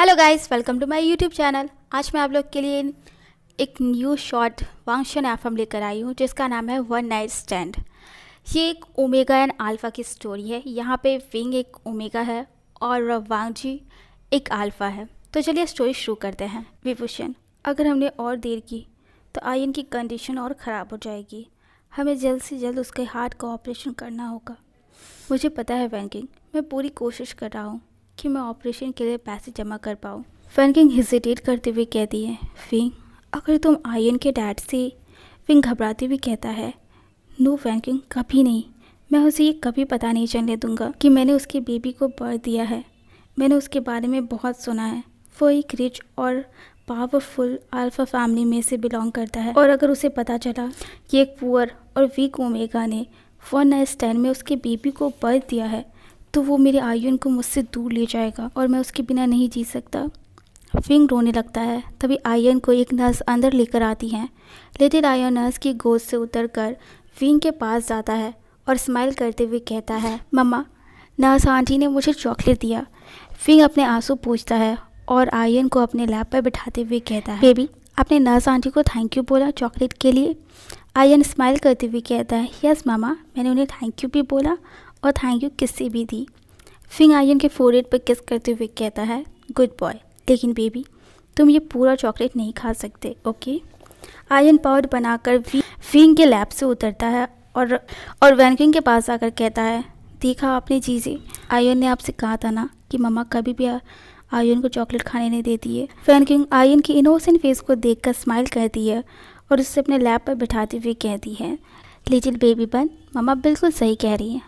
Hello guys, welcome to my YouTube channel. आज मैं आप लोग के लिए एक न्यू शॉर्ट वांगशन एफएम लेकर आई हूँ जिसका नाम है वन नाइट स्टैंड। ये एक ओमेगा एंड अल्फ़ा की स्टोरी है। यहाँ पे विंग एक ओमेगा है और वांग जी एक अल्फ़ा है। तो चलिए स्टोरी शुरू करते हैं। विभूषण, अगर हमने और देर की तो आयन की कंडीशन और ख़राब हो जाएगी। हमें जल्द से जल्द उसके हार्ट का ऑपरेशन करना होगा। मुझे पता है वैंकिंग, मैं पूरी कोशिश कर रहा हूँ कि मैं ऑपरेशन के लिए पैसे जमा कर पाऊँ। वैंकिंग हेजिटेट करते हुए कहती है, विंग अगर तुम आयन के डैड से। विंग घबराते हुए कहता है, नो वैंकिंग, कभी नहीं। मैं उसे ये कभी पता नहीं चलने दूंगा कि मैंने उसके बेबी को बर्थ दिया है। मैंने उसके बारे में बहुत सुना है। वो एक रिच और पावरफुल अल्फ़ा फैमिली में से बिलोंग करता है और अगर उसे पता चला कि एक पुअर और वीक ओमेगा ने वन नाइट स्टैंड में उसके बेबी को बर्थ दिया है तो वो मेरे आयन को मुझसे दूर ले जाएगा और मैं उसके बिना नहीं जी सकता। विंग रोने लगता है। तभी आयन को एक नर्स अंदर लेकर आती है। लिटिल आयन नर्स की गोद से उतरकर विंग के पास जाता है और स्माइल करते हुए कहता है, मम्मा, नर्स आंटी ने मुझे चॉकलेट दिया। विंग अपने आंसू पोंछता है और आयन को अपने लैप पर बिठाते हुए कहता है, बेबी, आपने नर्स आंटी को थैंक यू बोला चॉकलेट के लिए? आयन स्माइल करते हुए कहता है, यस मामा, मैंने उन्हें थैंक यू भी बोला और थैंक यू किससे भी दी। विंग आयन के फोरहेड पर किस करते हुए कहता है, गुड बॉय, लेकिन बेबी तुम ये पूरा चॉकलेट नहीं खा सकते, ओके? आयन पाउडर बनाकर विंग के लैब से उतरता है और वैंकिंग के पास आकर कहता है, देखा आपने चीज़ें, आयन ने आपसे कहा था ना कि मम्मा कभी भी आयन को चॉकलेट खाने नहीं देती है। वैंकिंग आयन की इनोसेंट फेस को देखकर स्माइल करती है और उससे अपने लैब पर बिठाते हुए कहती है, लिटिल बेबी बन, मम्मा बिल्कुल सही कह रही है,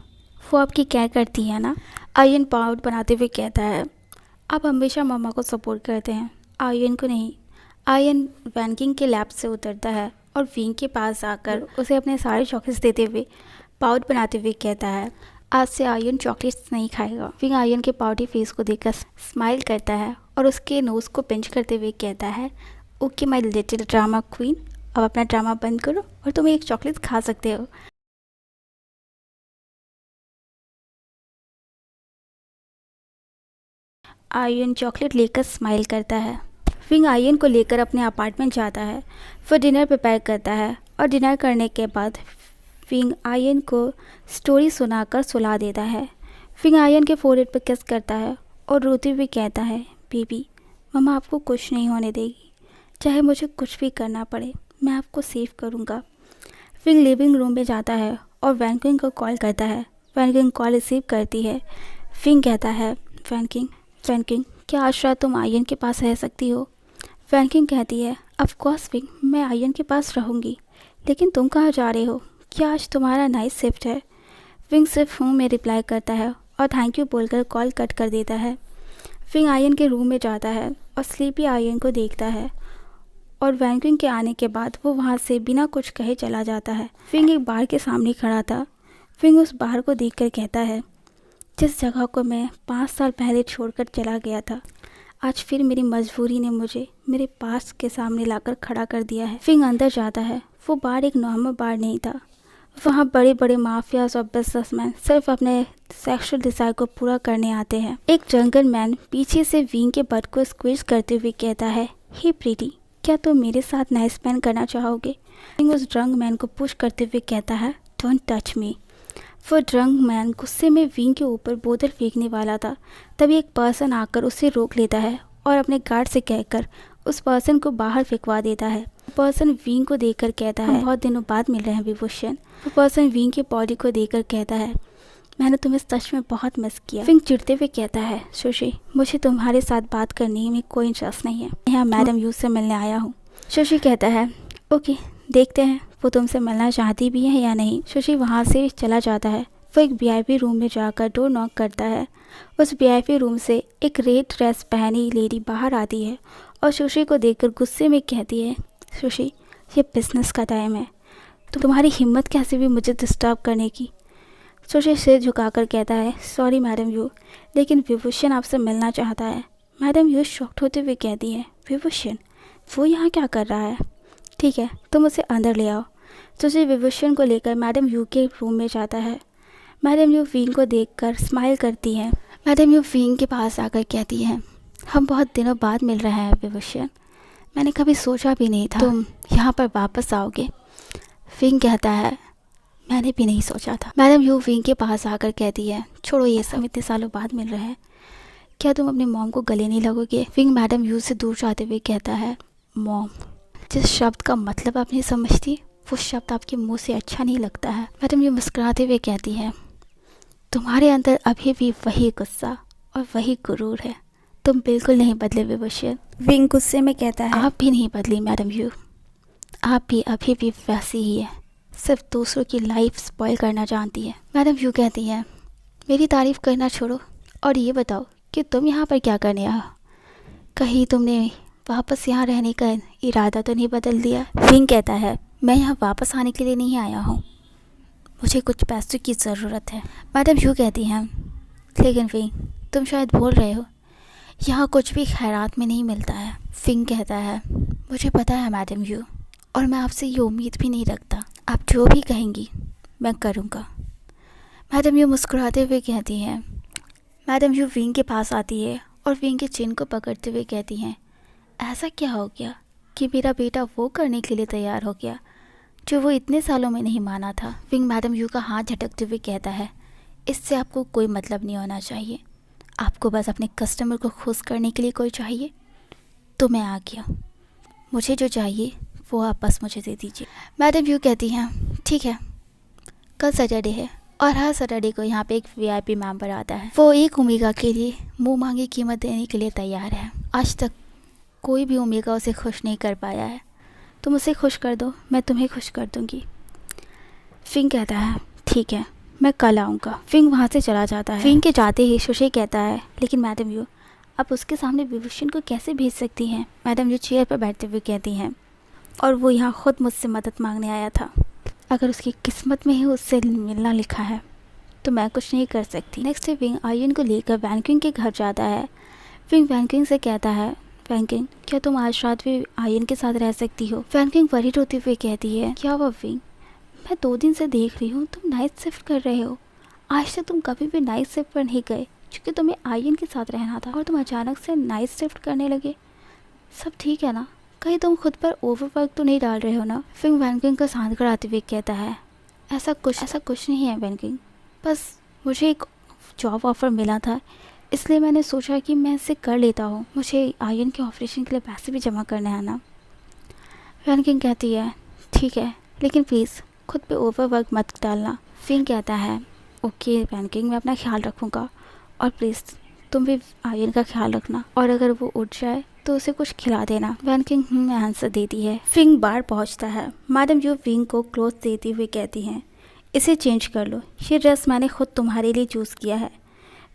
वो आपकी केयर करती है ना? आयन पाउडर बनाते हुए कहता है, आप हमेशा मम्मा को सपोर्ट करते हैं, आयन को नहीं। आयन वैंकिंग के लैब से उतरता है और विंग के पास आकर उसे अपने सारे चॉकलेट्स देते हुए पाउडर बनाते हुए कहता है, आज से आयन चॉकलेट्स नहीं खाएगा। विंग आयन के पाउडरी फेस को देखकर स्माइल करता है और उसके नोज़ को पिंच करते हुए कहता है, okay my little drama queen, अब अपना ड्रामा बंद करो और तुम एक चॉकलेट खा सकते हो। आयन चॉकलेट लेकर स्माइल करता है। विंग आयन को लेकर अपने अपार्टमेंट जाता है। वो डिनर प्रिपेयर करता है और डिनर करने के बाद विंग आयन को स्टोरी सुनाकर सुला देता है। विंग आयन के फोरहेड पर किस करता है और रोते हुए कहता है, बेबी, मम्मा आपको कुछ नहीं होने देगी, चाहे मुझे कुछ भी करना पड़े, मैं आपको सेव करूँगा। विंग लिविंग रूम में जाता है और वैंकिंग को कॉल करता है। वैंकिंग कॉल रिसीव करती है। विंग कहता है, वैंकिंग, क्या आज रात तुम आयन के पास रह सकती हो? वैंकिंग कहती है, ऑफ कोर्स विंग, मैं आयन के पास रहूँगी, लेकिन तुम कहाँ जा रहे हो? क्या आज तुम्हारा नाइट शिफ्ट है? विंग सिर्फ हूँ में रिप्लाई करता है और थैंक यू बोलकर कॉल कट कर देता है। विंग आयन के रूम में जाता है और स्लीपी आयन को देखता है और वैंकिंग के आने के बाद वो वहाँ से बिना कुछ कहे चला जाता है। विंग एक बार के सामने खड़ा था। विंग उस बार को देखकर कहता है, जिस जगह को मैं 5 साल पहले छोड़कर चला गया था, आज फिर मेरी मजबूरी ने मुझे मेरे पास के सामने लाकर खड़ा कर दिया है। विंग अंदर जाता है। वो बार एक नॉर्मल बार नहीं था। वहाँ बड़े बड़े माफियाज और बिजनेसमैन सिर्फ अपने सेक्सुअल डिजायर को पूरा करने आते हैं। एक जंगल मैन पीछे से विंग के बट को स्क्वीज करते हुए कहता है, हे प्रीटी, क्या तुम मेरे साथ नाइट स्पेंड करना चाहोगे? विंग उस ड्रंक मैन को पुश करते हुए कहता है, डोंट टच मी। वो ड्रंक मैन गुस्से में विंग के ऊपर बोतल फेंकने वाला था। तभी एक पर्सन आकर उसे रोक लेता है और अपने गार्ड से कहकर उस पर्सन को बाहर फेंकवा देता है। पर्सन विंग को देखकर कहता है, बहुत दिनों बाद मिल रहे हैं विभूषण। वो पर्सन विंग की बॉडी को देखकर कहता है, मैंने तुम्हें सच में बहुत मिस किया। विंग चिढ़ते हुए कहता है, सुशी, मुझे तुम्हारे साथ बात करने में कोई इंटरेस्ट नहीं है, यहाँ मैडम यू से मिलने आया हूँ। सुशी कहता है, ओके, देखते हैं वो तुमसे मिलना चाहती भी है या नहीं। सुशी वहाँ से चला जाता है। वो एक वीआईपी रूम में जाकर डोर नॉक करता है। उस वीआईपी रूम से एक रेड ड्रेस पहनी लेडी बाहर आती है और सुशी को देखकर गुस्से में कहती है, सुशी, ये बिजनेस का टाइम है, तुम्हारी हिम्मत कैसे भी मुझे डिस्टर्ब करने की? सुशी सिर झुकाकर कहता है, सॉरी मैडम यू, लेकिन विभूषण आपसे मिलना चाहता है। मैडम यू शॉक्ड होते हुए कहती है, विभूषण, वो यहाँ क्या कर रहा है? ठीक है, तुम उसे अंदर ले आओ। सुशी विभूषण को लेकर मैडम यू के रूम में जाता है। मैडम यू विंग को देखकर स्माइल करती है। मैडम यू विंग के पास आकर कहती है, हम बहुत दिनों बाद मिल रहे हैं विभूषण। मैंने कभी सोचा भी नहीं था तुम यहाँ पर वापस आओगे। विंग कहता है, मैंने भी नहीं सोचा था। मैडम यू विंग के पास आकर कहती है, छोड़ो ये सब, इतने सालों बाद मिल रहे हैं, क्या तुम अपनी मॉम को गले नहीं लगोगे? विंग मैडम यू से दूर जाते हुए कहता है, मॉम, जिस शब्द का मतलब आप नहीं समझती वो शब्द आपके मुंह से अच्छा नहीं लगता है। मैडम यू मुस्कुराते हुए कहती है, तुम्हारे अंदर अभी भी वही गुस्सा और वही गुरूर है, तुम बिल्कुल नहीं बदले विभूषण। विंग गुस्से में कहता है, आप भी नहीं बदली मैडम यू, आप भी अभी भी वैसी ही है, सिर्फ दूसरों की लाइफ स्पॉइल करना जानती है। मैडम यू कहती है, मेरी तारीफ करना छोड़ो और ये बताओ कि तुम यहाँ पर क्या करने आए? कहीं तुमने वापस यहाँ रहने का इरादा तो नहीं बदल दिया? विंग कहता है, मैं यहाँ वापस आने के लिए नहीं आया हूँ, मुझे कुछ पैसों की ज़रूरत है। मैडम यू कहती हैं, लेकिन विंग तुम शायद भूल रहे हो, यहाँ कुछ भी खैरात में नहीं मिलता है। विंग कहता है, मुझे पता है मैडम यू, और मैं आपसे ये उम्मीद भी नहीं रखता, आप जो भी कहेंगी मैं करूँगा। मैडम यू मुस्कुराते हुए कहती हैं। मैडम यू विंग के पास आती है और विंग के चिन को पकड़ते हुए कहती हैं, ऐसा क्या हो गया कि मेरा बेटा वो करने के लिए तैयार हो गया जो वो इतने सालों में नहीं माना था। विंग मैडम यू का हाथ झटकते हुए कहता है, इससे आपको कोई मतलब नहीं होना चाहिए, आपको बस अपने कस्टमर को खुश करने के लिए कोई चाहिए, तो मैं आ गया, मुझे जो चाहिए वो आप बस मुझे दे दीजिए। मैडम यू कहती हैं, ठीक है, कल सैटरडे है और हर सैटरडे को यहाँ पे एक वीआईपी मेंबर आता है, वो एक ओमेगा के लिए मुंह मांगी कीमत देने के लिए तैयार है। आज तक कोई भी ओमेगा उसे खुश नहीं कर पाया है, तुम उसे खुश कर दो, मैं तुम्हें खुश कर दूंगी। विंग कहता है, ठीक है, मैं कल आऊँगा। विंग वहाँ से चला जाता है। विंग के जाते ही सुशी कहता है, लेकिन मैडम यू आप उसके सामने विभूषण को कैसे भेज सकती हैं? मैडम यू चेयर पर बैठते हुए कहती हैं, और वो यहाँ खुद मुझसे मदद मांगने आया था, अगर उसकी किस्मत में ही उससे मिलना लिखा है तो मैं कुछ नहीं कर सकती। नेक्स्ट डे विंग आयन को लेकर वैनक्विंग के घर जाता है। विंग वैनक्विंग से कहता है, वैनक्विंग क्या तुम आज रात भी आयन के साथ रह सकती हो? वैनक्विंग वरीड होते हुए कहती है, क्या हुआ विंग, मैं 2 दिन से देख रही हूँ तुम नाइट शिफ्ट कर रहे हो, आज तक तुम कभी भी नाइट शिफ्ट पर नहीं गए क्योंकि तुम्हें आयन के साथ रहना था और तुम अचानक से नाइट शिफ्ट करने लगे, सब ठीक है ना? कहीं तुम खुद पर ओवरवर्क तो नहीं डाल रहे हो ना? फिंग वैनक्विंग को शांत कराते हुए कहता है, ऐसा कुछ नहीं है वैनक्विंग, बस मुझे एक जॉब ऑफ़र मिला था इसलिए मैंने सोचा कि मैं इसे कर लेता हूँ, मुझे आयन के ऑपरेशन के लिए पैसे भी जमा करने आना। वैनक्विंग कहती है, ठीक है, लेकिन प्लीज़ खुद पे ओवरवर्क मत डालना। फिंग कहता है, ओके वैनक्विंग, मैं अपना ख्याल रखूँगा, और प्लीज़ तुम भी आयन का ख्याल रखना, और अगर वो उठ जाए तो उसे कुछ खिला देना। वैनक्विंग आंसर देती है। फिंग बार पहुंचता है। मैडम यू विंग को क्लोथ देती हुए कहती हैं, इसे चेंज कर लो, ये ड्रेस मैंने खुद तुम्हारे लिए चूज़ किया है।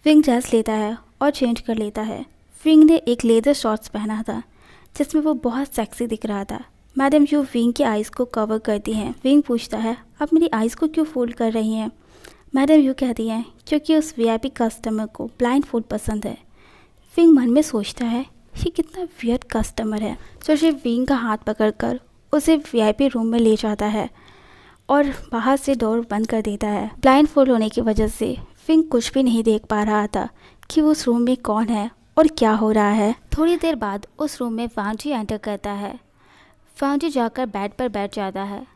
विंग ड्रेस लेता है और चेंज कर लेता है। विंग ने एक लेदर शॉर्ट्स पहना था जिसमें वो बहुत सेक्सी दिख रहा था। मैडम यू विंग की आइज़ को कवर करती हैं। विंग पूछता है, आप मेरी आइज़ को क्यों फोल्ड कर रही हैं? मैडम यू कहती हैं, क्योंकि उस वीआईपी कस्टमर को ब्लाइंड फूड पसंद है। विंग मन में सोचता है, ये कितना वियर्ड कस्टमर है। सोचे विंग का हाथ पकड़कर उसे वीआईपी रूम में ले जाता है और बाहर से डोर बंद कर देता है। ब्लाइंड फोल्ड होने की वजह से विंग कुछ भी नहीं देख पा रहा था कि उस रूम में कौन है और क्या हो रहा है। थोड़ी देर बाद उस रूम में वांजी एंटर करता है। वांजी जाकर बेड पर बैठ जाता है।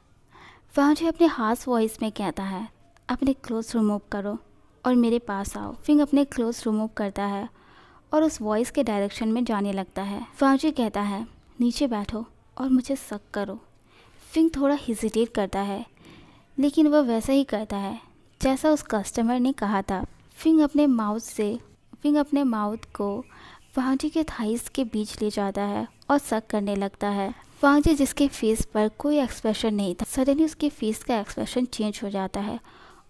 वांजी अपने हार्श वॉइस में कहता है, अपने क्लोथ्स रिमूव करो और मेरे पास आओ। विंग अपने क्लोथ्स रिमूव करता है और उस वॉइस के डायरेक्शन में जाने लगता है। वांजी कहता है, नीचे बैठो और मुझे शक करो। विंग थोड़ा हेजिटेट करता है, लेकिन वह वैसा ही करता है जैसा उस कस्टमर ने कहा था। विंग अपने माउथ को वांजी के थाइस के बीच ले जाता है और शक करने लगता है। वांजी जिसके फेस पर कोई एक्सप्रेशन नहीं था, सडनली उसके फेस का एक्सप्रेशन चेंज हो जाता है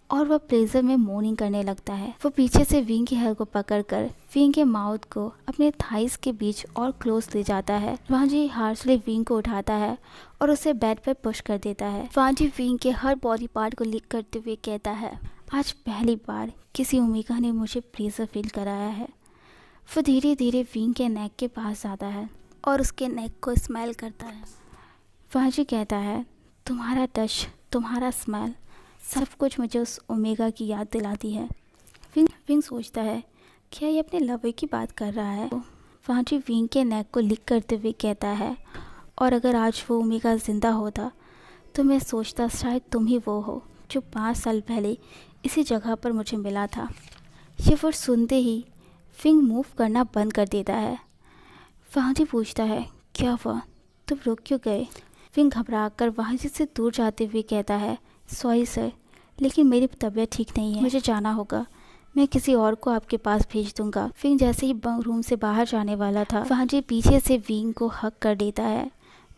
और वह प्लेजर में मोर्निंग करने लगता है। वो पीछे से विंग के हेयर को पकड़कर विंग के माउथ को अपने थाइस के बीच और क्लोज ले जाता है। वांजी हार्शली विंग को उठाता है और उसे बेड पर पुश कर देता है। वांजी विंग के हर बॉडी पार्ट को लिक करते हुए कहता है, आज पहली बार किसी ओमेगा ने मुझे प्लेजर फील कराया है। वो धीरे धीरे विंग के नेक के पास जाता है और उसके नेक को स्मेल करता है। वांजी कहता है, तुम्हारा टच, तुम्हारा स्मेल, सब कुछ मुझे उस ओमेगा की याद दिलाती है। विंग सोचता है, क्या ये अपने लवर की बात कर रहा है? फांजी विंग के नेक को लिक करते हुए कहता है, और अगर आज वो ओमेगा ज़िंदा होता तो मैं सोचता शायद तुम ही वो हो जो 5 साल पहले इसी जगह पर मुझे मिला था। ये वर्ड सुनते ही फिंग मूव करना बंद कर देता है। फांजी पूछता है, क्या हुआ, तुम रुक क्यों गए? फिंग घबरा कर फांजी से दूर जाते हुए कहता है, सॉरी सर, लेकिन मेरी तबीयत ठीक नहीं है, मुझे जाना होगा, मैं किसी और को आपके पास भेज दूंगा। फिंग जैसे ही रूम से बाहर जाने वाला था, फांजी पीछे से विंग को हक कर देता है।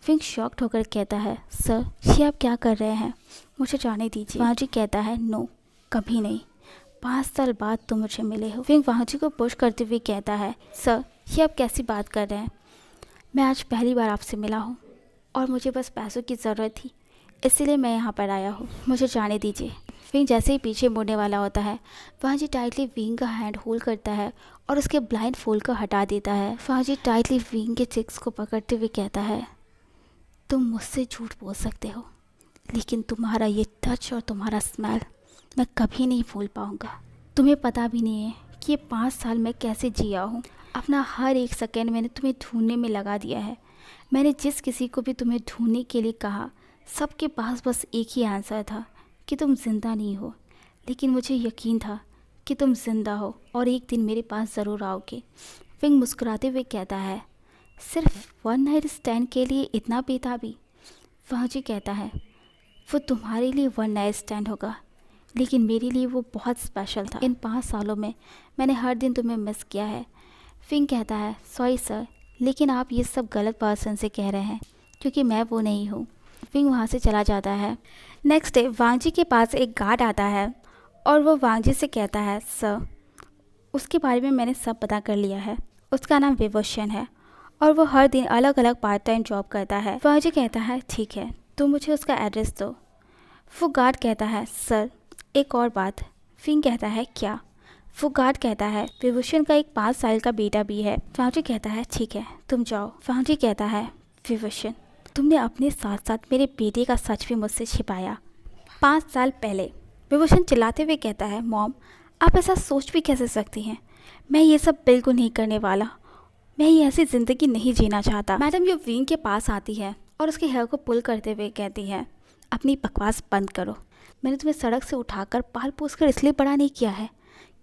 फिंग शॉक्ड होकर कहता है, सर ये आप क्या कर रहे हैं, मुझे जाने दीजिए। फांजी कहता है, नो कभी नहीं, 5 साल बाद तुम मुझे मिले हो। फिंग फांजी को पुश करते हुए कहता है, सर ये आप कैसी बात कर रहे हैं, मैं आज पहली बार आपसे मिला हूँ और मुझे बस पैसों की ज़रूरत थी, इसीलिए मैं यहाँ पर आया हूँ, मुझे जाने दीजिए। फिंग जैसे ही पीछे मुड़ने वाला होता है, फांजी टाइटली विंग का हैंड होल्ड करता है और उसके ब्लाइंड फोल्ड को हटा देता है। फांजी टाइटली विंग के चिक्स को पकड़ते हुए कहता है, तुम मुझसे झूठ बोल सकते हो, लेकिन तुम्हारा ये टच और तुम्हारा स्मेल मैं कभी नहीं भूल पाऊँगा। तुम्हें पता भी नहीं है कि ये 5 साल मैं कैसे जिया हूँ। अपना हर एक सेकेंड मैंने तुम्हें ढूंढने में लगा दिया है। मैंने जिस किसी को भी तुम्हें ढूंढने के लिए कहा, सबके पास बस एक ही आंसर था कि तुम ज़िंदा नहीं हो, लेकिन मुझे यकीन था कि तुम ज़िंदा हो और एक दिन मेरे पास ज़रूर आओगे। फिंग मुस्कुराते हुए कहता है, सिर्फ 1 नाइट स्टैंड के लिए इतना बेताबी? फांजी कहता है, वो तुम्हारे लिए 1 नाइट स्टैंड होगा, लेकिन मेरे लिए वो बहुत स्पेशल था। इन 5 सालों में मैंने हर दिन तुम्हें मिस किया है। फिंग कहता है, सॉरी सर, लेकिन आप ये सब गलत पर्सन से कह रहे हैं, क्योंकि मैं वो नहीं हूँ। फिंग वहाँ से चला जाता है। नेक्स्ट डे वांग जी के पास एक गार्ड आता है और वो वांग जी से कहता है, सर उसके बारे में मैंने सब पता कर लिया है, उसका नाम विवोशन है और वो हर दिन अलग अलग पार्ट टाइम जॉब करता है। वांग जी कहता है, ठीक है, तुम मुझे उसका एड्रेस दो। वो गार्ड कहता है, सर एक और बात। फिंग कहता है, क्या? वो गार्ड कहता है, विभूषण का एक 5 साल का बेटा भी है। वांग जी कहता है, ठीक है तुम जाओ। वांग जी कहता है, विभूषण तुमने अपने साथ साथ मेरे बेटे का सच भी मुझसे छिपाया 5 साल पहले। विभूषण चिल्लाते हुए कहता है, मॉम आप ऐसा सोच भी कैसे सकती हैं, मैं ये सब बिल्कुल नहीं करने वाला, मैं ये ऐसी ज़िंदगी नहीं जीना चाहता। मैडम ये विंग के पास आती है और उसके हेयर को पुल करते हुए कहती है, अपनी बकवास बंद करो, मैंने तुम्हें सड़क से उठाकर पाल पोस कर इसलिए बड़ा नहीं किया है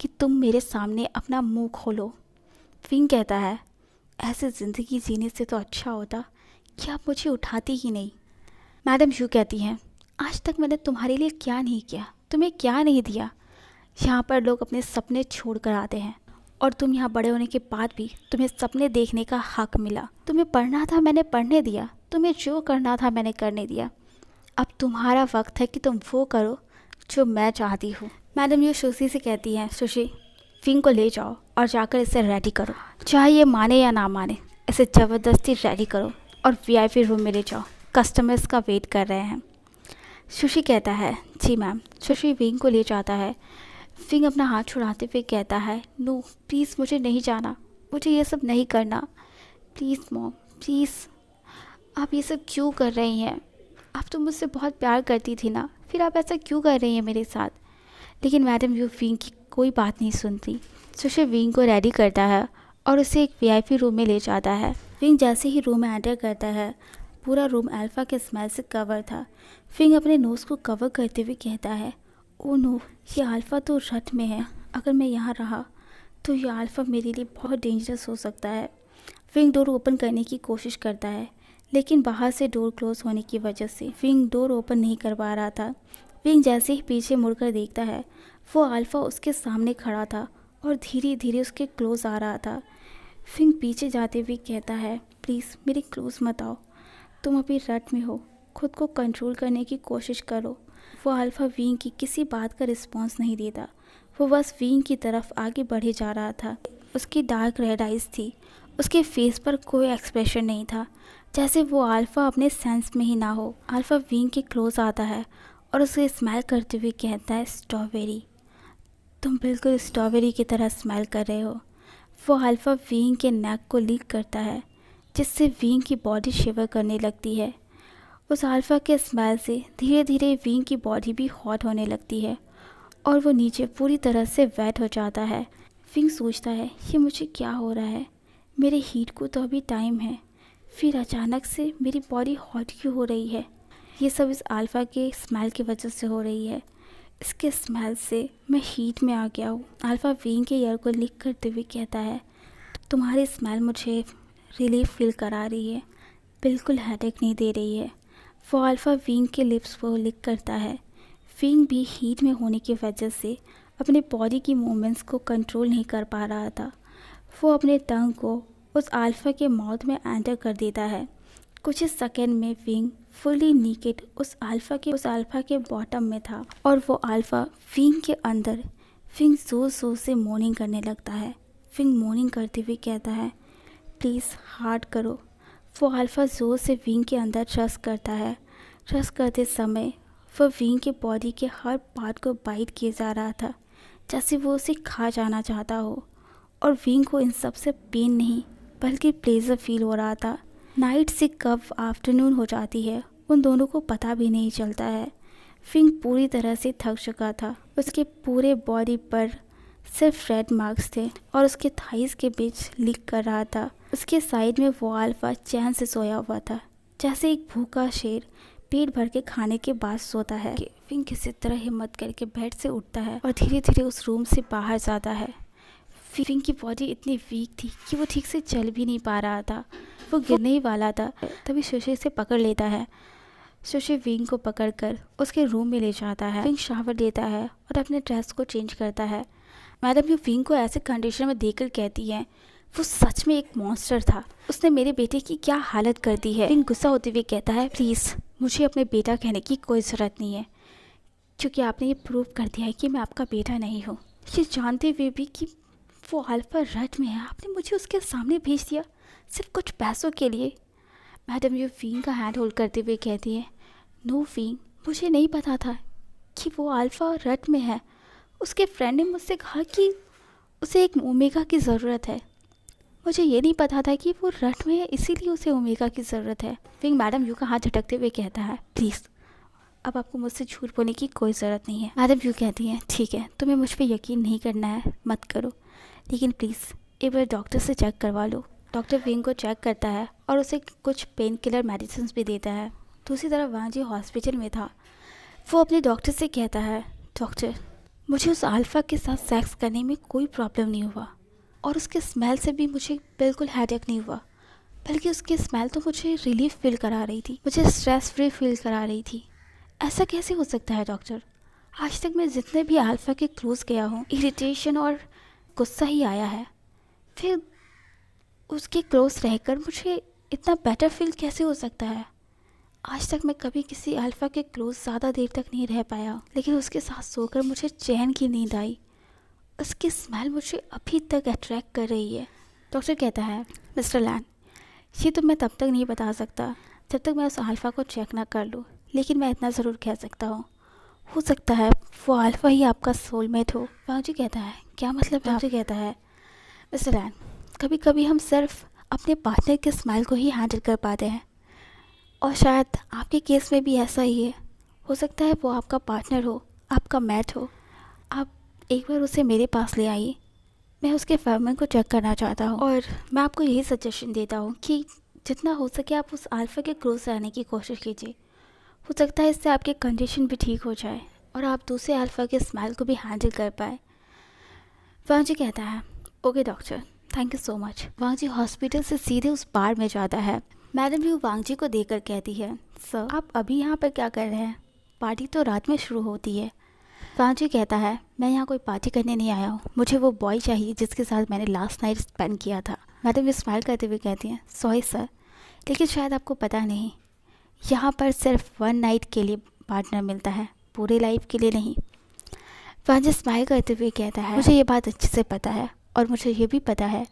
कि तुम मेरे सामने अपना मुंह खोलो। विंग कहता है, ऐसे ज़िंदगी जीने से तो अच्छा होता कि आप मुझे उठाती ही नहीं। मैडम यूँ कहती हैं, आज तक मैंने तुम्हारे लिए क्या नहीं किया, तुम्हें क्या नहीं दिया। यहाँ पर लोग अपने सपने छोड़ कर आते हैं और तुम यहाँ बड़े होने के बाद भी तुम्हें सपने देखने का हक मिला। तुम्हें पढ़ना था, मैंने पढ़ने दिया, तुम्हें जो करना था मैंने करने दिया। अब तुम्हारा वक्त है कि तुम वो करो जो मैं चाहती हूँ। मैडम ये सुशी से कहती हैं, सुशी विंग को ले जाओ और जाकर इसे रेडी करो, चाहे ये माने या ना माने, इसे ज़बरदस्ती रेडी करो और वीआईपी रूम में ले जाओ, कस्टमर्स का वेट कर रहे हैं। सुशी कहता है, जी मैम। सुशी विंग को ले जाता है। विंग अपना हाथ छुड़ाते हुए कहता है, नो प्लीज़ मुझे नहीं जाना, मुझे ये सब नहीं करना, प्लीज़ मॉम प्लीज़, आप ये सब क्यों कर रही हैं, आप तो मुझसे बहुत प्यार करती थी ना, फिर आप ऐसा क्यों कर रही हैं मेरे साथ। लेकिन मैडम यू विंग की कोई बात नहीं सुनती। सुशी विंग को रेडी करता है और उसे एक वीआईपी रूम में ले जाता है। विंग जैसे ही रूम में एंटर करता है, पूरा रूम अल्फ़ा के स्मेल से कवर था। विंग अपने नोज़ को कवर करते हुए कहता है, ओ नो, ये अल्फ़ा तो रट में है, अगर मैं यहाँ रहा तो ये अल्फ़ा मेरे लिए बहुत डेंजरस हो सकता है। विंग डोर ओपन करने की कोशिश करता है, लेकिन बाहर से डोर क्लोज होने की वजह से विंग डोर ओपन नहीं कर पा रहा था। विंग जैसे ही पीछे मुड़कर देखता है, वो अल्फ़ा उसके सामने खड़ा था और धीरे धीरे उसके क्लोज आ रहा था। विंग पीछे जाते हुए कहता है, प्लीज़ मेरे क्लोज मत आओ, तुम अभी रट में हो, खुद को कंट्रोल करने की कोशिश करो। वो अल्फ़ा विंग की किसी बात का रिस्पॉन्स नहीं देता, वो बस विंग की तरफ आगे बढ़े जा रहा था। उसकी डार्क रेड आइज़ थी, उसके फेस पर कोई एक्सप्रेशन नहीं था, जैसे वो अल्फ़ा अपने सेंस में ही ना हो। अल्फ़ा विंग के क्लोज आता है और उसे स्मेल करते हुए कहता है, स्ट्रॉबेरी, तुम बिल्कुल स्ट्रॉबेरी की तरह स्मेल कर रहे हो। वो अल्फ़ा विंग के नेक को लीक करता है, जिससे विंग की बॉडी शिवर करने लगती है। उस अल्फ़ा के स्मेल से धीरे धीरे विंग की बॉडी भी हॉट होने लगती है और वो नीचे पूरी तरह से वेट हो जाता है। विंग सोचता है, ये मुझे क्या हो रहा है, मेरे हीट को तो अभी टाइम है, फिर अचानक से मेरी बॉडी हॉट क्यों हो रही है? ये सब इस अल्फ़ा के स्मेल की वजह से हो रही है। इसके स्मेल से मैं हीट में आ गया हूँ। अल्फ़ा विंग के ईयर को लिक करते हुए कहता है, तुम्हारी स्मेल मुझे रिलीफ फील करा रही है, बिल्कुल हेडेक नहीं दे रही है। वो अल्फ़ा विंग के लिप्स को लिक करता है। विंग भी हीट में होने की वजह से अपने बॉडी की मूवमेंट्स को कंट्रोल नहीं कर पा रहा था। वो अपने टंग को उस अल्फ़ा के माउथ में एंटर कर देता है। कुछ ही सेकंड में विंग फुली नीकेड उस अल्फ़ा के बॉटम में था और वो अल्फ़ा विंग के अंदर विंग जोर जोर से मोर्निंग करने लगता है। विंग मोर्निंग करते हुए कहता है, प्लीज़ हार्ड करो। वो अल्फ़ा जोर से विंग के अंदर ट्रस्ट करता है। ट्रस्ट करते समय वो विंग के बॉडी के हर पार्ट को बाइट किए जा रहा था, जैसे वो उसे खा जाना चाहता हो। और विंग को इन सब से पेन नहीं बल्कि प्लेजर फील हो रहा था। नाइट से कब आफ्टरनून हो जाती है उन दोनों को पता भी नहीं चलता है। विंग पूरी तरह से थक चुका था। उसके पूरे बॉडी पर सिर्फ रेड मार्क्स थे और उसके थाइस के बीच लीक कर रहा था। उसके साइड में वो अल्फ़ा चैन से सोया हुआ था, जैसे एक भूखा शेर पेट भर के खाने के बाद सोता है। विंग किसी तरह हिम्मत करके बेड से उठता है और धीरे धीरे उस रूम से बाहर जाता है। विंग की बॉडी इतनी वीक थी कि वो ठीक से चल भी नहीं पा रहा था। वो गिरने ही वाला था, तभी सुशी से पकड़ लेता है। सुशी विंग को पकड़कर उसके रूम में ले जाता है। विंग शावर लेता है और अपने ड्रेस को चेंज करता है। मैडम यू विंग को ऐसे कंडीशन में देखकर कहती है, वो सच में एक मॉन्स्टर था, उसने मेरे बेटे की क्या हालत कर दी है। विंग गुस्सा होते हुए कहता है, प्लीज़ मुझे अपने बेटा कहने की कोई ज़रूरत नहीं है, क्योंकि आपने ये प्रूव कर दिया है कि मैं आपका बेटा नहीं हूँ। ये जानते हुए भी कि वो अल्फ़ा रट में है, आपने मुझे उसके सामने भेज दिया सिर्फ कुछ पैसों के लिए। मैडम यू विंग का हैंड होल्ड करते हुए कहती है, नो विंग, मुझे नहीं पता था कि वो अल्फ़ा रट में है। उसके फ्रेंड ने मुझसे कहा कि उसे एक ओमेगा की ज़रूरत है। मुझे ये नहीं पता था कि वो रट में है, इसीलिए उसे ओमेगा की ज़रूरत है। विंग मैडम यू का हाथ झटकते हुए कहता है, प्लीज़ अब आपको मुझसे झूठ बोलने की कोई ज़रूरत नहीं है। मैडम यू कहती हैं, ठीक है, तुम्हें मुझ पर यकीन नहीं करना है मत करो, लेकिन प्लीज़ एक बार डॉक्टर से चेक करवा लो। डॉक्टर विंग को चेक करता है और उसे कुछ पेन किलर मेडिसिन भी देता है। दूसरी तरफ वांजी हॉस्पिटल में था। वो अपने डॉक्टर से कहता है, डॉक्टर मुझे उस अल्फ़ा के साथ सेक्स करने में कोई प्रॉब्लम नहीं हुआ और उसके स्मेल से भी मुझे बिल्कुल हेडेक नहीं हुआ, बल्कि उसकी स्मेल तो मुझे रिलीफ फील करा रही थी, मुझे स्ट्रेस फ्री फील करा रही थी। ऐसा कैसे हो सकता है डॉक्टर? आज तक मैं जितने भी अल्फ़ा के क्लोज गया हूँ, इरिटेशन और गुस्सा ही आया है, फिर उसके क्लोज रहकर मुझे इतना बेटर फील कैसे हो सकता है? आज तक मैं कभी किसी अल्फ़ा के क्लोज ज़्यादा देर तक नहीं रह पाया, लेकिन उसके साथ सोकर मुझे चैन की नींद आई। उसकी स्मेल मुझे अभी तक अट्रैक्ट कर रही है। डॉक्टर कहता है, मिस्टर लैन, ये तो मैं तब तक नहीं बता सकता जब तक मैं उस अल्फ़ा को चेक ना कर लूँ, लेकिन मैं इतना ज़रूर कह सकता हूँ, हो सकता है वो अल्फ़ा ही आपका सोलमेट हो। वांजी कहता है, क्या मतलब? डॉक्टर कहता है, मिस्टर लैन, कभी कभी हम सिर्फ अपने पार्टनर के स्मेल को ही हैंडल कर पाते हैं, और शायद आपके केस में भी ऐसा ही है। हो सकता है वो आपका पार्टनर हो, आपका मैट हो। आप एक बार उसे मेरे पास ले आइए, मैं उसके फेरोमोन को चेक करना चाहता हूँ, और मैं आपको यही सजेशन देता हूँ कि जितना हो सके आप उस अल्फ़ा के क्लोज रहने की कोशिश कीजिए। हो सकता है इससे आपकी कंडीशन भी ठीक हो जाए और आप दूसरे अल्फ़ा के स्मेल को भी हैंडल कर पाए। वांजी कहता है, okay doctor, thank you so much. वांजी हॉस्पिटल से सीधे उस बार में जाता है। मैडम यू वांगजी को देखकर कहती है, सर आप अभी यहाँ पर क्या कर रहे हैं? पार्टी तो रात में शुरू होती है। वांगजी कहता है, मैं यहाँ कोई पार्टी करने नहीं आया हूँ, मुझे वो बॉय चाहिए जिसके साथ मैंने लास्ट नाइट स्पेंड किया था। मैडम यू स्माइल करते हुए कहती हैं, सॉरी सर, लेकिन शायद आपको पता नहीं, यहाँ पर सिर्फ वन नाइट के लिए पार्टनर मिलता है, पूरे लाइफ के लिए नहीं। वांगजी स्माइल करते हुए कहता है, मुझे ये बात अच्छे से पता है और मुझे ये भी पता है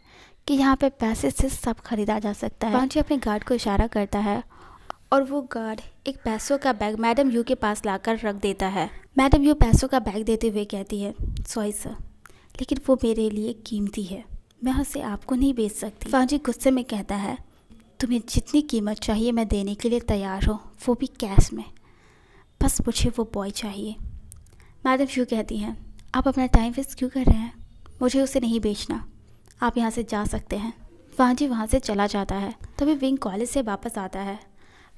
कि यहाँ पे पैसे से सब खरीदा जा सकता है। वांगजी अपने गार्ड को इशारा करता है और वो गार्ड एक पैसों का बैग मैडम यू के पास लाकर रख देता है। मैडम यू पैसों का बैग देते हुए कहती है, सॉरी सर, लेकिन वो मेरे लिए कीमती है, मैं उसे आपको नहीं बेच सकती। वांगजी गुस्से में कहता है, तुम्हें जितनी कीमत चाहिए मैं देने के लिए तैयार हूँ, वो भी कैश में, बस मुझे वो बॉय चाहिए। मैडम यू कहती हैं, आप अपना टाइम वेस्ट क्यों कर रहे हैं? मुझे उसे नहीं बेचना, आप यहाँ से जा सकते हैं। वांजी वहाँ से चला जाता है। तभी विंग कॉलेज से वापस आता है।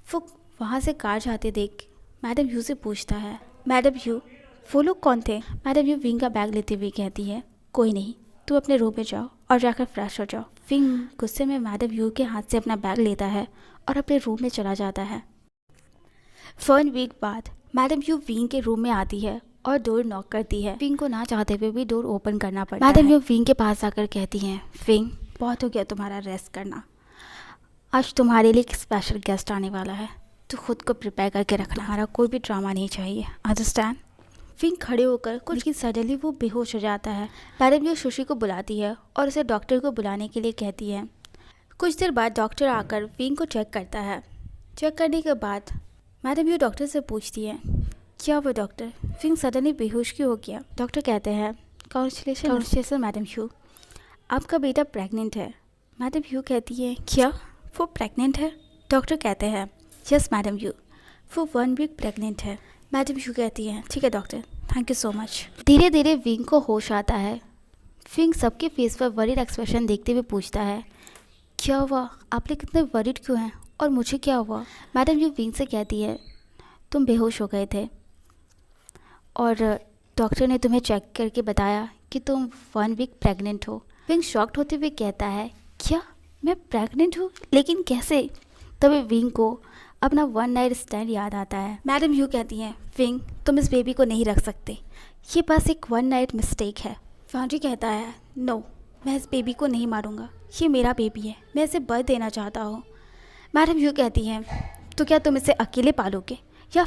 वो वहाँ से कार जाते देख मैडम यू से पूछता है, मैडम यू वो लोग कौन थे? मैडम यू विंग का बैग लेते हुए कहती है, कोई नहीं, तुम अपने रूम में जाओ और जाकर फ्रेश हो जाओ। विंग गुस्से में मैडम यू के हाथ से अपना बैग लेता है और अपने रूम में चला जाता है। 1 वीक बाद मैडम यू विंग के रूम में आती है और डोर नॉक करती है। विंग को ना चाहते हुए भी डोर ओपन करना पड़ता है। मैडम यू विंग के पास आकर कहती हैं, विंग बहुत हो गया तुम्हारा रेस्ट करना, आज तुम्हारे लिए एक स्पेशल गेस्ट आने वाला है, तो खुद को प्रिपेयर करके रखना, हमारा कोई भी ड्रामा नहीं चाहिए, अंडरस्टैंड? विंग खड़े होकर कुछ लेकिन सडनली वो बेहोश हो जाता है। मैडम यू सुशी को बुलाती है और उसे डॉक्टर को बुलाने के लिए कहती है। कुछ देर बाद डॉक्टर आकर विंग को चेक करता है। चेक करने के बाद मैडम यू डॉक्टर से पूछती है, क्या हुआ डॉक्टर, विंग सडनली बेहोश क्यों हो गया? डॉक्टर कहते हैं, कांग्रेचुलेशन मैडम यू, आपका बेटा प्रेग्नेंट है। मैडम यू कहती है, क्या वो प्रेग्नेंट है? डॉक्टर कहते हैं, यस मैडम यू, वो 1 वीक प्रेग्नेंट है। मैडम यू कहती हैं, ठीक है doctor, thank you so much. धीरे धीरे विंग को होश आता है। विंग सबके फेस पर वरीड एक्सप्रेशन देखते हुए पूछता है, क्या हुआ, आप लोग कितने वरीड क्यों हैं और मुझे क्या हुआ? मैडम यू विंग से कहती है, तुम बेहोश हो गए थे और डॉक्टर ने तुम्हें चेक करके बताया कि तुम 1 वीक प्रेग्नेंट हो। विंग शॉक्ड होते हुए कहता है, क्या मैं प्रेग्नेंट हूँ, लेकिन कैसे? तभी विंग को अपना 1 नाइट स्टैंड याद आता है। मैडम यू कहती हैं, विंग तुम इस बेबी को नहीं रख सकते, ये बस एक 1 नाइट मिस्टेक है। वांजी कहता है, नो, मैं इस बेबी को नहीं मारूंगा, ये मेरा बेबी है, मैं इसे बर्थ देना चाहता हूँ। मैडम यू कहती हैं, तो क्या तुम इसे अकेले पालोगे या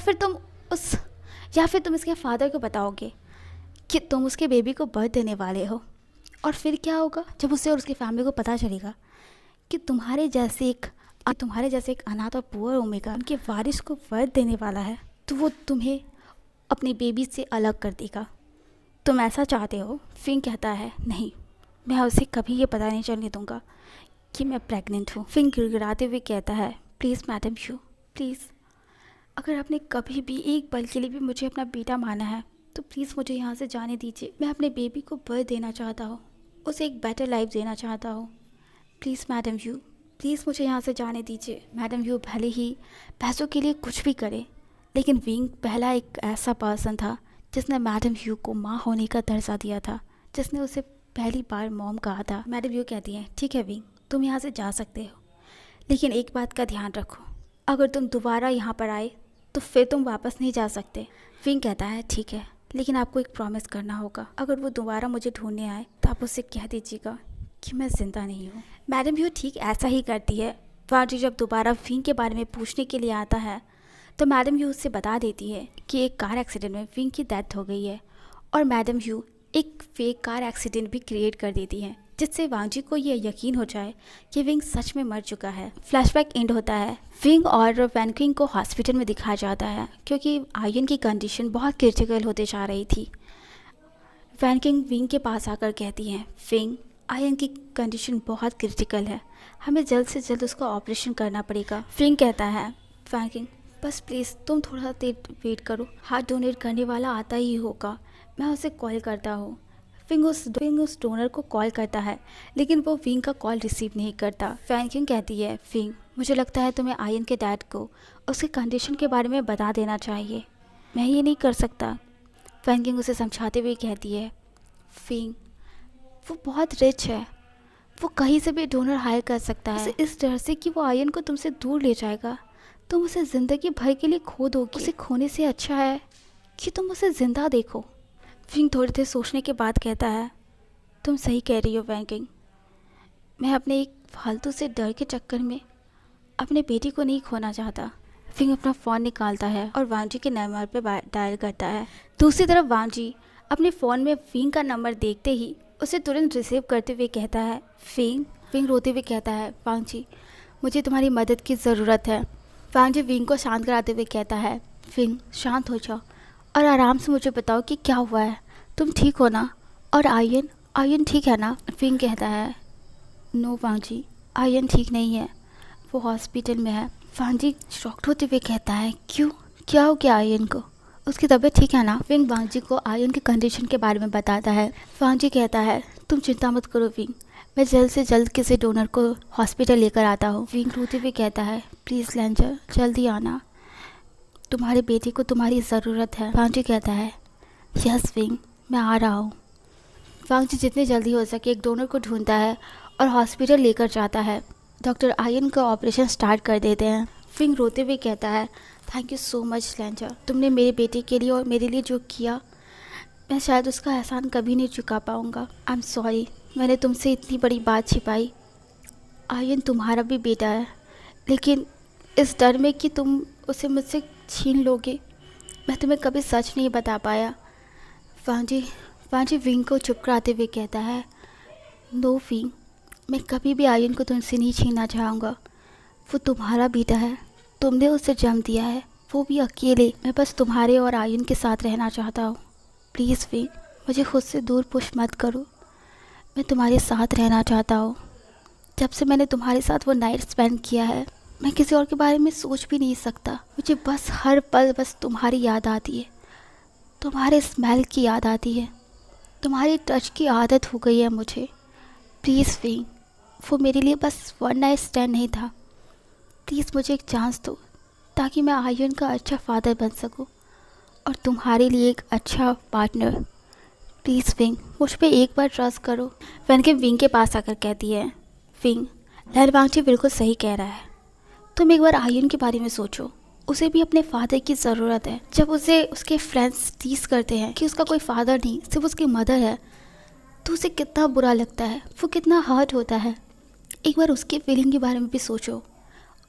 फिर तुम इसके फादर को बताओगे कि तुम उसके बेबी को बर्थ देने वाले हो? और फिर क्या होगा जब उसे और उसकी फैमिली को पता चलेगा कि तुम्हारे जैसे एक अनाथ और पुअर ओमेगा उनके वारिस को बर्थ देने वाला है, तो वो तुम्हें अपने बेबी से अलग कर देगा। तुम ऐसा चाहते हो? फिंग कहता है, नहीं, मैं उसे कभी ये पता नहीं चलने दूंगा कि मैं प्रेग्नेंट हूँ। फिंग गिड़गिड़ाते हुए कहता है, प्लीज़ मैडम यू, प्लीज़, अगर आपने कभी भी एक पल के लिए भी मुझे अपना बेटा माना है तो प्लीज़ मुझे यहाँ से जाने दीजिए। मैं अपने बेबी को बर्थ देना चाहता हूँ, उसे एक बेटर लाइफ देना चाहता हूँ। प्लीज़ मैडम यू, प्लीज़ मुझे यहाँ से जाने दीजिए। मैडम यू भले ही पैसों के लिए कुछ भी करे, लेकिन विंग पहला एक ऐसा पर्सन था जिसने मैडम यू को माँ होने का दर्जा दिया था, जिसने उसे पहली बार मॉम कहा था। मैडम यू कहती हैं, ठीक है विंग, तुम यहाँ से जा सकते हो, लेकिन एक बात का ध्यान रखो, अगर तुम दोबारा यहाँ पर आए तो फिर तुम वापस नहीं जा सकते। विंग कहता है, ठीक है, लेकिन आपको एक प्रॉमिस करना होगा, अगर वो दोबारा मुझे ढूंढने आए तो आप उससे कह दीजिएगा कि मैं ज़िंदा नहीं हूँ। मैडम यू ठीक ऐसा ही करती है। वाजी जब दोबारा विंग के बारे में पूछने के लिए आता है तो मैडम यू उससे बता देती है कि एक कार एक्सीडेंट में विंग की डेथ हो गई है, और मैडम यू एक फेक कार एक्सीडेंट भी क्रिएट कर देती है, जिससे वांजी को ये यकीन हो जाए कि विंग सच में मर चुका है। फ्लैशबैक एंड होता है। विंग और वैनक्विंग को हॉस्पिटल में दिखाया जाता है क्योंकि आयन की कंडीशन बहुत क्रिटिकल होते जा रही थी। वैनक्विंग विंग के पास आकर कहती हैं, विंग, आयन की कंडीशन बहुत क्रिटिकल है, हमें जल्द से जल्द उसका ऑपरेशन करना पड़ेगा। विंग कहता है, वैनक्विंग बस प्लीज़ तुम थोड़ा देर वेट करो, हार्ट डोनेट करने वाला आता ही होगा, मैं उसे कॉल करता हूँ। विंग उस डोनर को कॉल करता है, लेकिन वो विंग का कॉल रिसीव नहीं करता। वैनक्विंग कहती है, विंग, मुझे लगता है तुम्हें आयन के डैड को उसके कंडीशन के बारे में बता देना चाहिए, मैं ये नहीं कर सकता। वैनक्विंग उसे समझाते हुए कहती है, विंग, वो बहुत रिच है, वो कहीं से भी डोनर हायर कर सकता है, इस डर से कि वो आयन को तुमसे दूर ले जाएगा, तुम उसे ज़िंदगी भर के लिए खो दोगी। उसे खोने से अच्छा है कि तुम उसे ज़िंदा देखो। विंग थोड़ी देर सोचने के बाद कहता है, तुम सही कह रही हो वैनक्विंग, मैं अपने एक फालतू से डर के चक्कर में अपने बेटी को नहीं खोना चाहता। विंग अपना फ़ोन निकालता है और वांजी के नंबर पर डायल करता है। दूसरी तरफ वांजी अपने फ़ोन में विंग का नंबर देखते ही उसे तुरंत रिसीव करते हुए कहता है, विंग रोते हुए कहता है, वांजी, मुझे तुम्हारी मदद की ज़रूरत है। वांजी विंग को शांत कराते हुए कहता है, विंग, शांत हो जाओ और आराम से मुझे बताओ कि क्या हुआ है, तुम ठीक हो ना? और आयन ठीक है ना? विंग कहता है, नो वांजी, आयन ठीक नहीं है, वो हॉस्पिटल में है। वांजी शॉक्ड होते हुए कहता है, क्यों, क्या हो गया आयन को, उसकी तबीयत ठीक है ना? विंग वांजी को आयन की कंडीशन के बारे में बताता है। वांजी कहता है, तुम चिंता मत करो विंग, मैं जल्द से जल्द किसी डोनर को हॉस्पिटल लेकर आता हूँ। विंग रोते हुए कहता है, प्लीज़ लेंजर जल्दी आना, तुम्हारे बेटे को तुम्हारी ज़रूरत है। वांग जी कहता है, यस विंग, मैं आ रहा हूँ। वांग जी जितनी जल्दी हो सके एक डोनर को ढूंढता है और हॉस्पिटल लेकर जाता है। डॉक्टर आयन का ऑपरेशन स्टार्ट कर देते हैं। विंग रोते हुए कहता है, थैंक यू सो मच लेंजर, तुमने मेरे बेटे के लिए और मेरे लिए जो किया, मैं शायद उसका एहसान कभी नहीं चुका पाऊँगा। आई एम सॉरी, मैंने तुमसे इतनी बड़ी बात छिपाई। आयन तुम्हारा भी बेटा है, लेकिन इस डर में कि तुम उसे मुझसे छीन लोगे, मैं तुम्हें कभी सच नहीं बता पाया। वांग जी विंग को चुप कराते हुए कहता है, नो विंग, मैं कभी भी आयन को तुमसे नहीं छीनना चाहूँगा। वो तुम्हारा बेटा है, तुमने उसे जन्म दिया है, वो भी अकेले। मैं बस तुम्हारे और आयन के साथ रहना चाहता हूँ। प्लीज़ विंग, मुझे खुद से दूर पुश मत करो, मैं तुम्हारे साथ रहना चाहता हूँ। जब से मैंने तुम्हारे साथ वो नाइट स्पेंड किया है, मैं किसी और के बारे में सोच भी नहीं सकता। मुझे बस हर पल बस तुम्हारी याद आती है, तुम्हारे स्मेल की याद आती है, तुम्हारी टच की आदत हो गई है मुझे। प्लीज़ विंग, वो मेरे लिए बस वन नाइट स्टैंड नहीं था। प्लीज़ मुझे एक चांस दो, ताकि मैं आयन का अच्छा फादर बन सकूं और तुम्हारे लिए एक अच्छा पार्टनर। प्लीज़ विंग, मुझ पे एक बार ट्रस्ट करो। वैनकिन विंग के पास आकर कहती है, विंग, वांग जी बिल्कुल सही कह रहा है, तुम एक बार आयन के बारे में सोचो, उसे भी अपने फादर की ज़रूरत है। जब उसे उसके फ्रेंड्स टीज करते हैं कि उसका कोई फादर नहीं, सिर्फ उसकी मदर है, तो उसे कितना बुरा लगता है, वो कितना हर्ट होता है। एक बार उसकी फीलिंग के बारे में भी सोचो,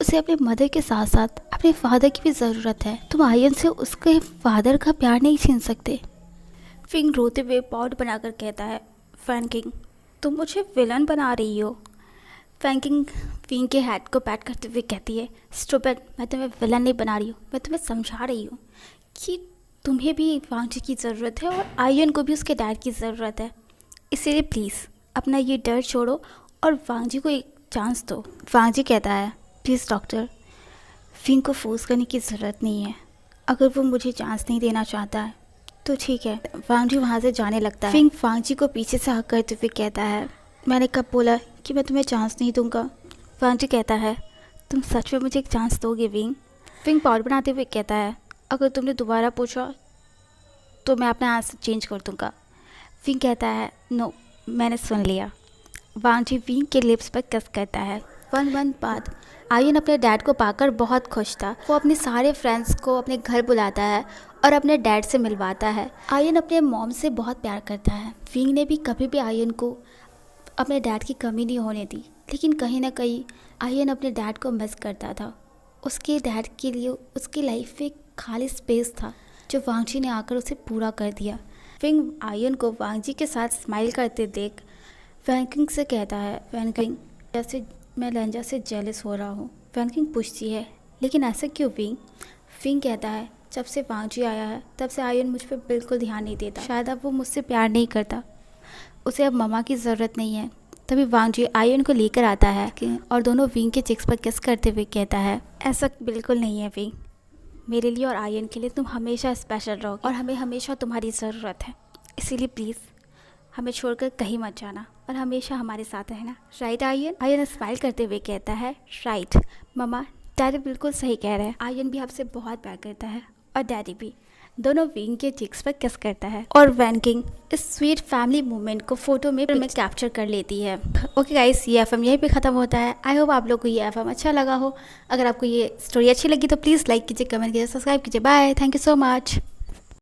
उसे अपने मदर के साथ साथ अपने फादर की भी ज़रूरत है। तुम आयन से उसके फादर का प्यार नहीं छीन सकते। विंग रोते हुए पॉट बनाकर कहता है, वैनकिंग, तुम मुझे विलन बना रही हो। वैनकिंग विंग के हेड को पैट करते हुए कहती है, स्टूपिड, मैं तुम्हें विलन नहीं बना रही हूँ, मैं तुम्हें समझा रही हूँ कि तुम्हें भी वांग जी की ज़रूरत है और आयन को भी उसके डैड की ज़रूरत है। इसीलिए प्लीज़ अपना ये डर छोड़ो और वांग जी को एक चांस दो। वांग जी कहता है, प्लीज़ डॉक्टर, विंग को फोर्स करने की ज़रूरत नहीं है, अगर वो मुझे चांस नहीं देना चाहता है तो ठीक है। वांग जी वहाँ से जाने लगता है। विंग वांग जी को पीछे से हक करते हुए कहता है, मैंने कब बोला कि मैं तुम्हें चांस नहीं दूंगा। वांग जी कहता है, तुम सच में मुझे एक चांस दोगे विंग? विंग पॉट बनाते हुए कहता है, अगर तुमने दोबारा पूछा तो मैं अपना आंसर चेंज कर दूंगा। विंग कहता है, नो, मैंने सुन लिया। वांग जी विंग के लिप्स पर किस करता है। 1 मंथ बाद आयन अपने डैड को पाकर बहुत खुश था। वो अपने सारे फ्रेंड्स को अपने घर बुलाता है और अपने डैड से मिलवाता है। आयन अपने मॉम से बहुत प्यार करता है। विंग ने भी कभी भी आयन को अपने डैड की कमी नहीं होने दी, लेकिन कहीं ना कहीं आयन अपने डैड को मिस करता था। उसके डैड के लिए उसकी लाइफ में एक खाली स्पेस था जो वांग जी ने आकर उसे पूरा कर दिया। विंग आयन को वांग जी के साथ स्माइल करते देख वैनकिंग से कहता है, वैनकिंग, जैसे मैं लेंजा से जेलस हो रहा हूँ। वैनकिंग पूछती है, लेकिन ऐसा क्यों विंग? विंग कहता है, जब से वांग जी आया है तब से आयन मुझ पर बिल्कुल ध्यान नहीं देता। शायद अब वो मुझसे प्यार नहीं करता, उसे अब मम्मा की ज़रूरत नहीं है। तभी वांग जी आयन को लेकर आता है और दोनों विंग के चिक्स पर किस करते हुए कहता है, ऐसा बिल्कुल नहीं है विंग, मेरे लिए और आयन के लिए तुम हमेशा स्पेशल रहोगे और हमें हमेशा तुम्हारी ज़रूरत है। इसीलिए प्लीज़ हमें छोड़कर कहीं मत जाना और हमेशा हमारे साथ रहना। Right ion? आयन स्माइल करते हुए कहता है, राइट मम्मा, डैडी बिल्कुल सही कह रहे हैं। आयन भी आपसे बहुत प्यार करता है और डैडी भी। दोनों विंग के चिक्स पर किस करता है और वैनकिंग इस स्वीट फैमिली मोमेंट को फोटो में कैप्चर कर लेती है। ओके गाइस, ये एफएम यहीं पे ख़त्म होता है। आई होप आप लोग को ये एफएम अच्छा लगा हो। अगर आपको ये स्टोरी अच्छी लगी तो प्लीज़ लाइक कीजिए, कमेंट कीजिए, सब्सक्राइब कीजिए। Bye, thank you so much.